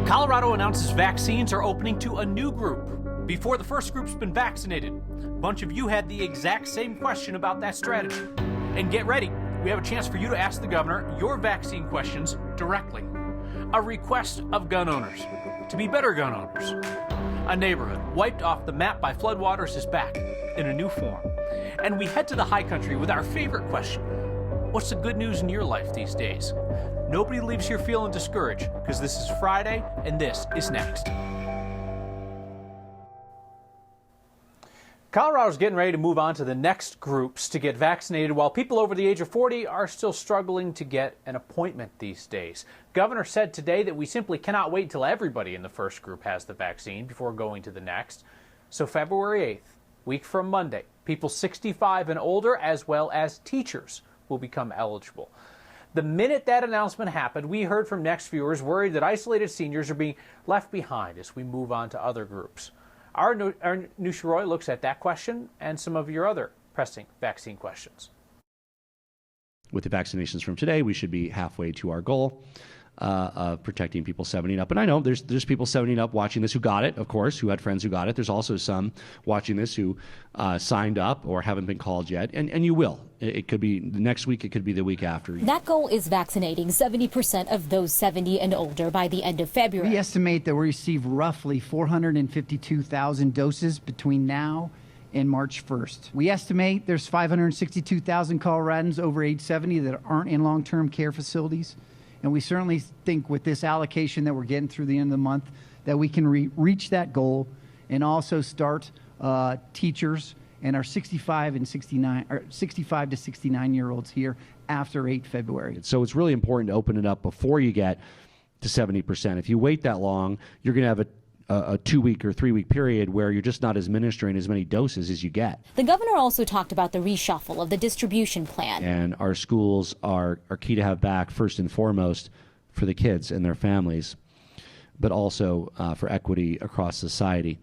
Colorado announces vaccines are opening to a new group before the first group's been vaccinated. A bunch of you had the exact same question about that strategy. And get ready, we have a chance for you to ask the governor your vaccine questions directly. A request of gun owners to be better gun owners. A neighborhood wiped off the map by floodwaters is back in a new form. And we head to the high country with our favorite question. What's the good news in your life these days? Nobody leaves here feeling discouraged, because this is Friday and this is next. Colorado's getting ready to move on to the next groups to get vaccinated, while people over the age of 40 are still struggling to get an appointment these days. Governor said today that we simply cannot wait until everybody in the first group has the vaccine before going to the next. So February 8th, week from Monday, people 65 and older, as well as teachers, will become eligible. The minute that announcement happened, we heard from Next viewers worried that isolated seniors are being left behind as we move on to other groups. Our Nusha Roy looks at that question and some of your other pressing vaccine questions. With the vaccinations from today, we should be halfway to our goal of protecting people 70 and up. And I know there's people 70 and up watching this who got it, of course, who had friends who got it. There's also some watching this who signed up or haven't been called yet. And you will. It could be next week. It could be the week after. That goal is vaccinating 70% of those 70 and older by the end of February. We estimate that we'll receive roughly 452,000 doses between now and March 1st. We estimate there's 562,000 Coloradans over age 70 that aren't in long-term care facilities. And we certainly think with this allocation that we're getting through the end of the month that we can reach that goal and also start teachers and our 65 to 69-year-olds here after 8 February. So it's really important to open it up before you get to 70%. If you wait that long, you're going to have a 2-week or 3-week period where you're just not administering as many doses as you get. The governor also talked about the reshuffle of the distribution plan. And our schools are key to have back first and foremost for the kids and their families, but also for equity across society,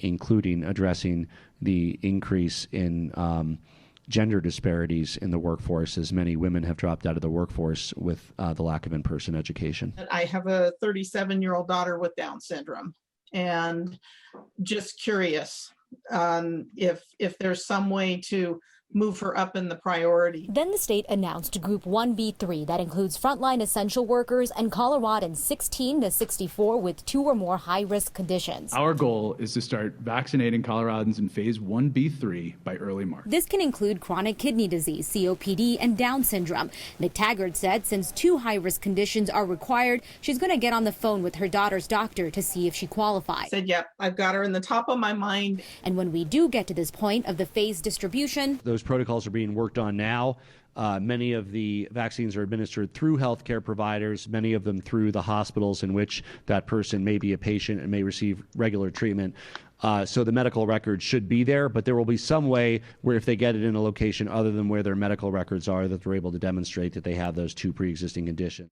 including addressing the increase in gender disparities in the workforce, as many women have dropped out of the workforce with the lack of in-person education. I have a 37-year-old daughter with Down syndrome, and just curious if there's some way to move her up in the priority. Then the state announced Group 1B3 that includes frontline essential workers and Coloradans 16 to 64 with 2 or more high-risk conditions. Our goal is to start vaccinating Coloradans in phase 1B3 by early March. This can include chronic kidney disease, COPD, and Down syndrome. McTaggart said since 2 high-risk conditions are required, she's going to get on the phone with her daughter's doctor to see if she qualifies. I said, yep, I've got her in the top of my mind. And when we do get to this point of the phase distribution, those protocols are being worked on now. Many of the vaccines are administered through healthcare providers, many of them through the hospitals in which that person may be a patient and may receive regular treatment. So the medical records should be there, but there will be some way where if they get it in a location other than where their medical records are, that they're able to demonstrate that they have those 2 pre-existing conditions.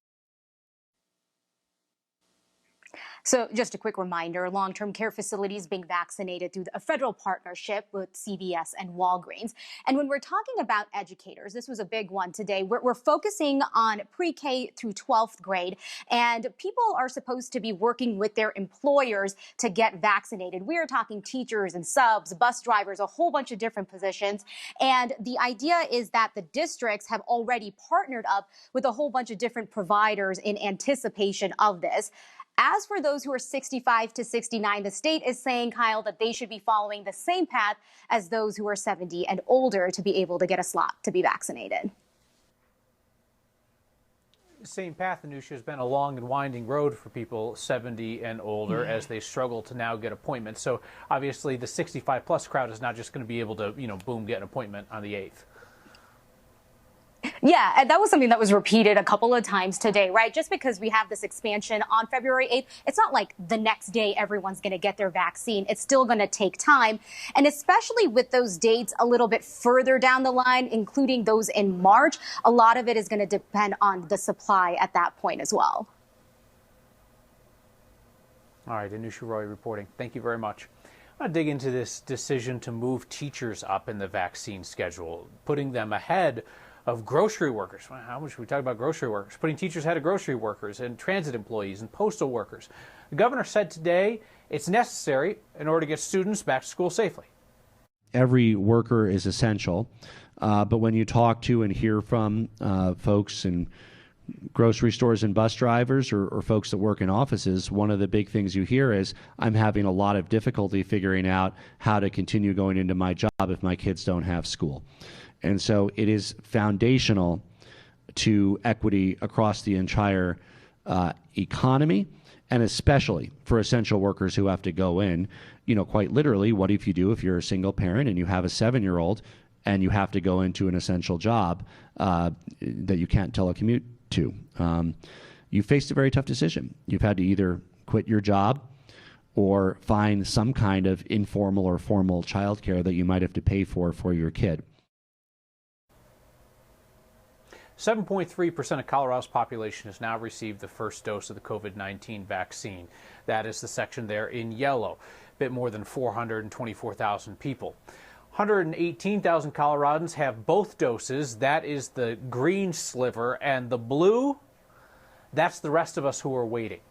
So just a quick reminder, long-term care facilities being vaccinated through a federal partnership with CVS and Walgreens. And when we're talking about educators, this was a big one today. We're focusing on pre-K through 12th grade, and people are supposed to be working with their employers to get vaccinated. We are talking teachers and subs, bus drivers, a whole bunch of different positions. And the idea is that the districts have already partnered up with a whole bunch of different providers in anticipation of this. As for those who are 65 to 69, the state is saying, Kyle, that they should be following the same path as those who are 70 and older to be able to get a slot to be vaccinated. Same path, Anusha, has been a long and winding road for people 70 and older as they struggle to now get appointments. So obviously the 65-plus crowd is not just going to be able to, boom, get an appointment on the 8th. Yeah, and that was something that was repeated a couple of times today, right? Just because we have this expansion on February 8th, it's not like the next day everyone's going to get their vaccine. It's still going to take time. And especially with those dates a little bit further down the line, including those in March, a lot of it is going to depend on the supply at that point as well. All right, Anusha Roy reporting. Thank you very much. I want to dig into this decision to move teachers up in the vaccine schedule, putting them ahead of grocery workers. How much we talk about grocery workers? Putting teachers ahead of grocery workers and transit employees and postal workers. The governor said today it's necessary in order to get students back to school safely. Every worker is essential, but when you talk to and hear from folks in grocery stores and bus drivers or folks that work in offices, one of the big things you hear is, I'm having a lot of difficulty figuring out how to continue going into my job if my kids don't have school. And so it is foundational to equity across the entire economy, and especially for essential workers who have to go in. You know, quite literally, what if you're a single parent and you have a 7-year-old and you have to go into an essential job that you can't telecommute to? You faced a very tough decision. You've had to either quit your job or find some kind of informal or formal childcare that you might have to pay for your kid. 7.3% of Colorado's population has now received the first dose of the COVID-19 vaccine. That is the section there in yellow, a bit more than 424,000 people. 118,000 Coloradans have both doses. That is the green sliver, and the blue, that's the rest of us who are waiting.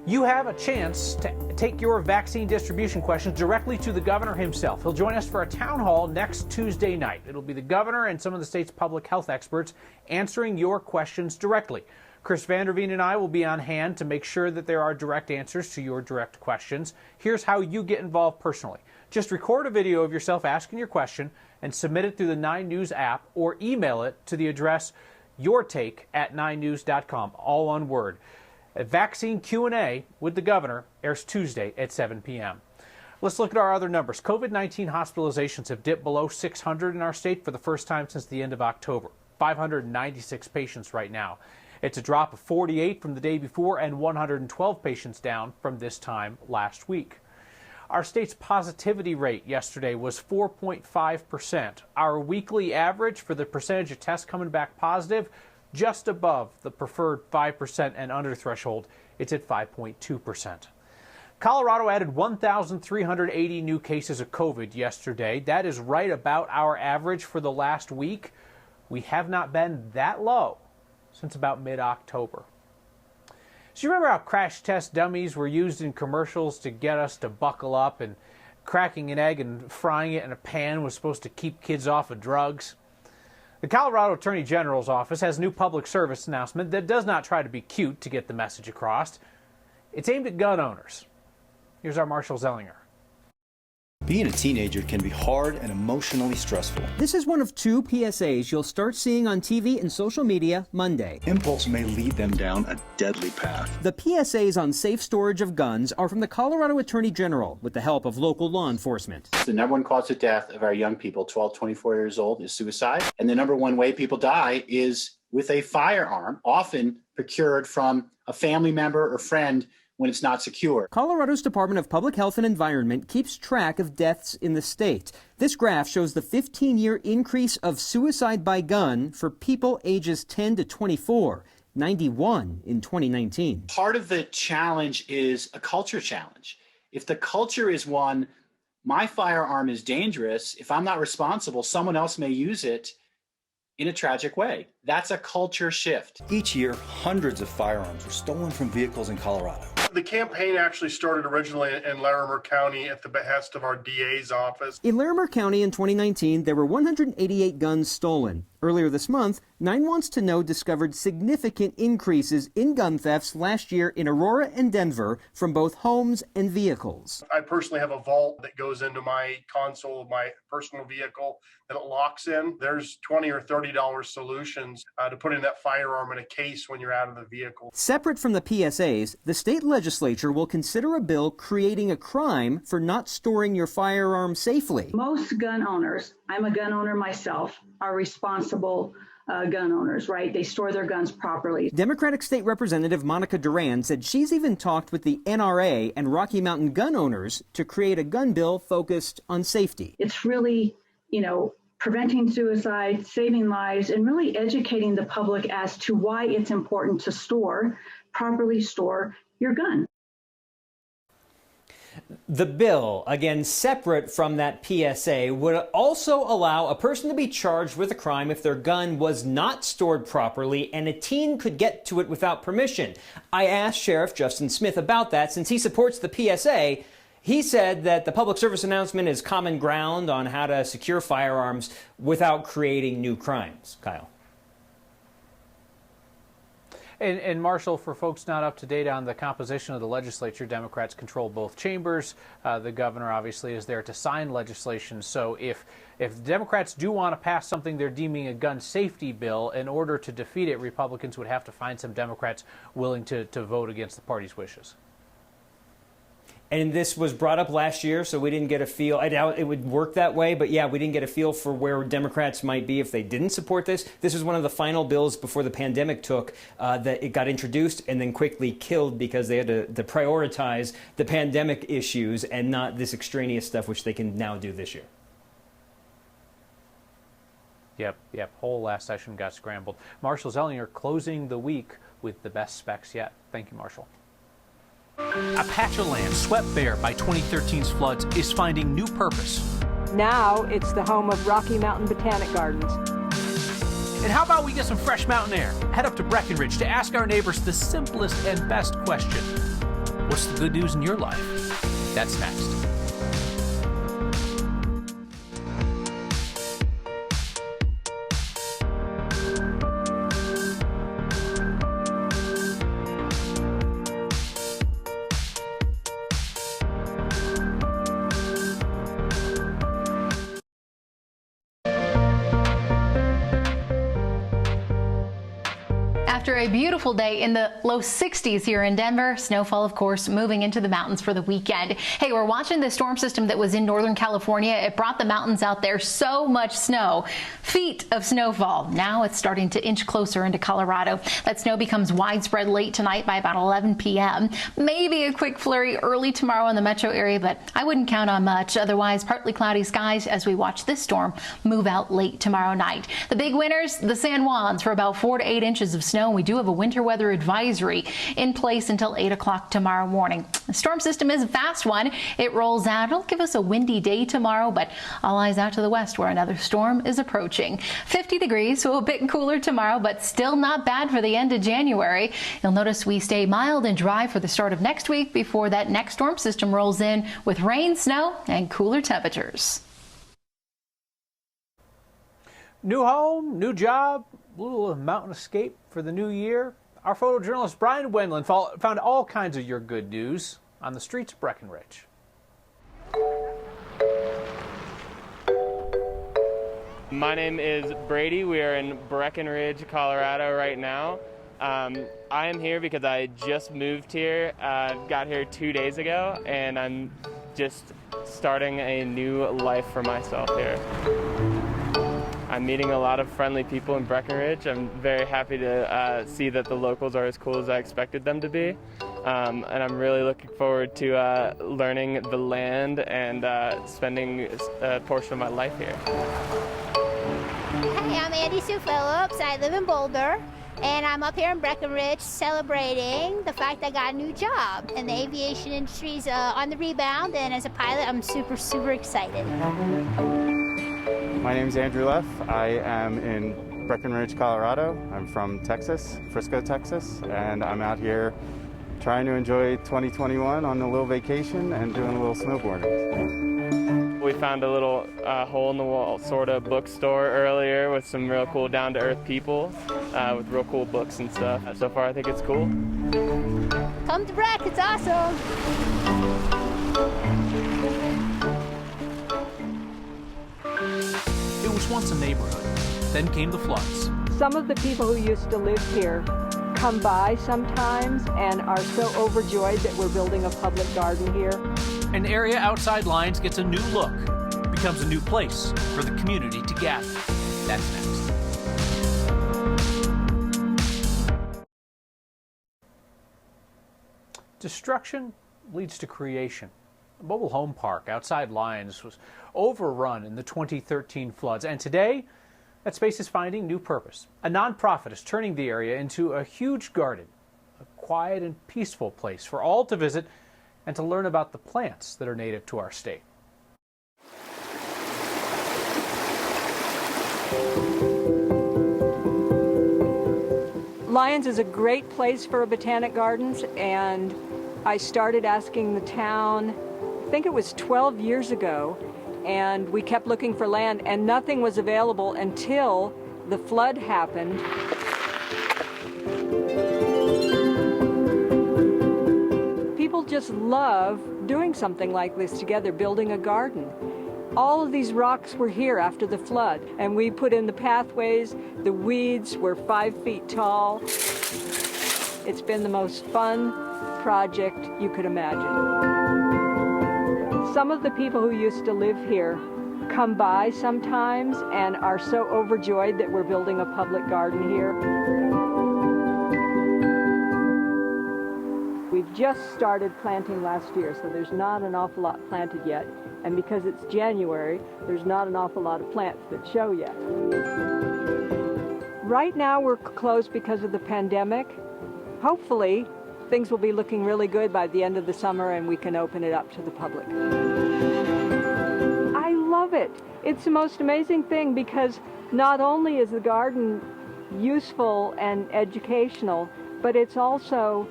You have a chance to take your vaccine distribution questions directly to the governor himself. He'll join us for a town hall next Tuesday night. It'll be the governor and some of the state's public health experts answering your questions directly. Chris Vanderveen and I will be on hand to make sure that there are direct answers to your direct questions. Here's how you get involved personally. Just record a video of yourself asking your question and submit it through the 9 News app or email it to the address yourtake@9news.com, all one word. A vaccine Q&A with the governor airs Tuesday at 7 p.m. Let's look at our other numbers. COVID-19 hospitalizations have dipped below 600 in our state for the first time since the end of October. 596 patients right now. It's a drop of 48 from the day before and 112 patients down from this time last week. Our state's positivity rate yesterday was 4.5%. Our weekly average for the percentage of tests coming back positive, just above the preferred 5% and under threshold. It's at 5.2%. Colorado added 1,380 new cases of COVID yesterday. That is right about our average for the last week. We have not been that low since about mid-October. So you remember how crash test dummies were used in commercials to get us to buckle up, and cracking an egg and frying it in a pan was supposed to keep kids off of drugs? The Colorado Attorney General's office has a new public service announcement that does not try to be cute to get the message across. It's aimed at gun owners. Here's our Marshall Zellinger. Being a teenager can be hard and emotionally stressful. This is one of 2 PSAs you'll start seeing on TV and social media Monday. Impulse may lead them down a deadly path. The PSAs on safe storage of guns are from the Colorado Attorney General with the help of local law enforcement. The number 1 cause of death of our young people, 12, 24 years old, is suicide. And the number 1 way people die is with a firearm, often procured from a family member or friend when it's not secure. Colorado's Department of Public Health and Environment keeps track of deaths in the state. This graph shows the 15-year increase of suicide by gun for people ages 10 to 24, 91 in 2019. Part of the challenge is a culture challenge. If the culture is one, my firearm is dangerous, if I'm not responsible, someone else may use it in a tragic way. That's a culture shift. Each year, hundreds of firearms are stolen from vehicles in Colorado. The campaign actually started originally in Larimer County at the behest of our DA's office. In Larimer County in 2019, there were 188 guns stolen. Earlier this month, 9 Wants to Know discovered significant increases in gun thefts last year in Aurora and Denver from both homes and vehicles. I personally have a vault that goes into my console of my personal vehicle that it locks in. There's $20 or $30 solutions to put in that firearm in a case when you're out of the vehicle. Separate from the PSAs, the state legislature will consider a bill creating a crime for not storing your firearm safely. Most gun owners, I'm a gun owner myself, are responsible gun owners, right? They store their guns properly. Democratic State Representative Monica Duran said she's even talked with the NRA and Rocky Mountain gun owners to create a gun bill focused on safety. It's really, preventing suicide, saving lives, and really educating the public as to why it's important to properly store your gun. The bill, again separate from that PSA, would also allow a person to be charged with a crime if their gun was not stored properly and a teen could get to it without permission. I asked Sheriff Justin Smith about that since he supports the PSA. He said that the public service announcement is common ground on how to secure firearms without creating new crimes. Kyle. And Marshall, for folks not up to date on the composition of the legislature, Democrats control both chambers. The governor obviously is there to sign legislation. So if Democrats do want to pass something they're deeming a gun safety bill, in order to defeat it, Republicans would have to find some Democrats willing to vote against the party's wishes. And this was brought up last year, so we didn't get a feel. I doubt it would work that way, but yeah, we didn't get a feel for where Democrats might be if they didn't support this. This was one of the final bills before the pandemic took that it got introduced and then quickly killed because they had to prioritize the pandemic issues and not this extraneous stuff, which they can now do this year. Yep. Whole last session got scrambled. Marshall Zellinger closing the week with the best specs yet. Thank you, Marshall. A patch of land swept bare by 2013's floods is finding new purpose. Now it's the home of Rocky Mountain Botanic Gardens. And how about we get some fresh mountain air? Head up to Breckenridge to ask our neighbors the simplest and best question. What's the good news in your life? That's next. After a beautiful day in the low 60s here in Denver, snowfall, of course, moving into the mountains for the weekend. Hey, we're watching the storm system that was in Northern California. It brought the mountains out there so much snow, feet of snowfall. Now it's starting to inch closer into Colorado. That snow becomes widespread late tonight by about 11 p.m. Maybe a quick flurry early tomorrow in the metro area, but I wouldn't count on much. Otherwise, partly cloudy skies as we watch this storm move out late tomorrow night. The big winners, the San Juans, for about 4 to 8 inches of snow. We do have a winter weather advisory in place until 8 o'clock tomorrow morning. The storm system is a fast one. It rolls out. It'll give us a windy day tomorrow, but all eyes out to the west where another storm is approaching. 50 degrees, so a bit cooler tomorrow, but still not bad for the end of January. You'll notice we stay mild and dry for the start of next week before that next storm system rolls in with rain, snow, and cooler temperatures. New home, new job, a little mountain escape for the new year. Our photojournalist Brian Wendland found all kinds of your good news on the streets of Breckenridge. My name is Brady. We are in Breckenridge, Colorado right now. I am here because I just moved here, got here 2 days ago, and I'm just starting a new life for myself here. I'm meeting a lot of friendly people in Breckenridge. I'm very happy to see that the locals are as cool as I expected them to be. And I'm really looking forward to learning the land and spending a portion of my life here. Hey, I'm Andy Sue Phillips. I live in Boulder, and I'm up here in Breckenridge celebrating the fact I got a new job. And the aviation industry is on the rebound, and as a pilot, I'm super, super excited. My name is Andrew Leff. I am in Breckenridge, Colorado. I'm from Texas, Frisco, Texas, and I'm out here trying to enjoy 2021 on a little vacation and doing a little snowboarding. We found a little hole-in-the-wall sort of bookstore earlier with some real cool down-to-earth people with real cool books and stuff. So far, I think it's cool. Come to Breck, it's awesome. It was once a neighborhood, then came the floods. Some of the people who used to live here come by sometimes and are so overjoyed that we're building a public garden here. An area outside Lyons gets a new look, becomes a new place for the community to gather. That's next. Destruction leads to creation. A mobile home park outside Lyons was overrun in the 2013 floods, and today that space is finding new purpose. A nonprofit is turning the area into a huge garden, a quiet and peaceful place for all to visit and to learn about the plants that are native to our state. Lyons is a great place for botanic gardens, and I started asking the town, I think it was 12 years ago, and we kept looking for land, and nothing was available until the flood happened. People just love doing something like this together, building a garden. All of these rocks were here after the flood, and we put in the pathways. The weeds were 5 feet tall. It's been the most fun project you could imagine. Some of the people who used to live here come by sometimes and are so overjoyed that we're building a public garden here. We've just started planting last year, so there's not an awful lot planted yet. And because it's January, there's not an awful lot of plants that show yet. Right now we're closed because of the pandemic. Hopefully, things will be looking really good by the end of the summer and we can open it up to the public. I love it. It's the most amazing thing because not only is the garden useful and educational, but it's also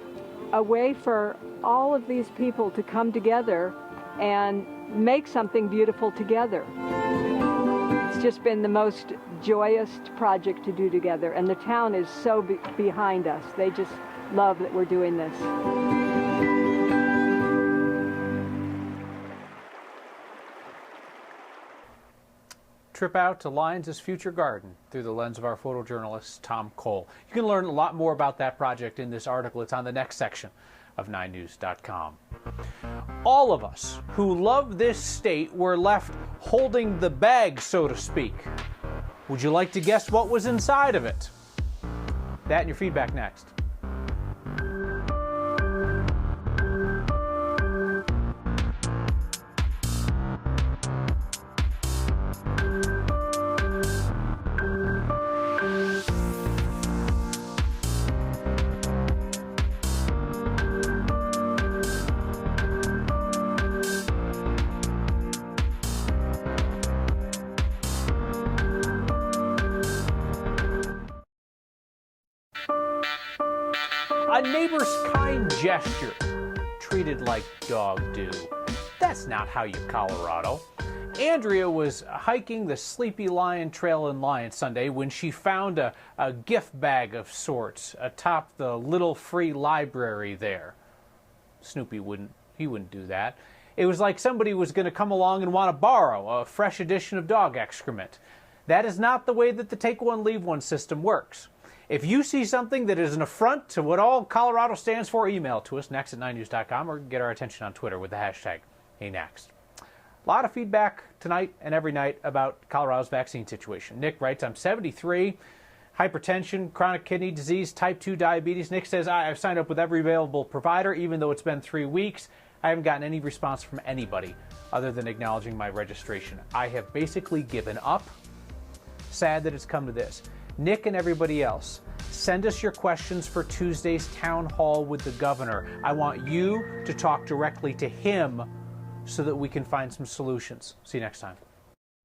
a way for all of these people to come together and make something beautiful together. It's just been the most joyous project to do together, and the town is so behind us. They just love that we're doing this. Trip out to Lyons' future garden through the lens of our photojournalist, Tom Cole. You can learn a lot more about that project in this article. It's on the next section of 9news.com. All of us who love this state were left holding the bag, so to speak. Would you like to guess what was inside of it? That and your feedback next. A neighbor's kind gesture, treated like dog do. That's not how you Colorado. Andrea was hiking the Sleepy Lion Trail in Lyons Sunday when she found a gift bag of sorts atop the little free library there. Snoopy wouldn't do that. It was like somebody was going to come along and want to borrow a fresh edition of dog excrement. That is not the way that the take one, leave one system works. If you see something that is an affront to what all Colorado stands for, email to us next at 9news.com or get our attention on Twitter with the hashtag #HeyNext. A lot of feedback tonight and every night about Colorado's vaccine situation. Nick writes, I'm 73, hypertension, chronic kidney disease, type 2 diabetes. Nick says, I've signed up with every available provider, even though it's been 3 weeks. I haven't gotten any response from anybody other than acknowledging my registration. I have basically given up. Sad that it's come to this. Nick and everybody else, send us your questions for Tuesday's town hall with the governor. I want you to talk directly to him so that we can find some solutions. See you next time.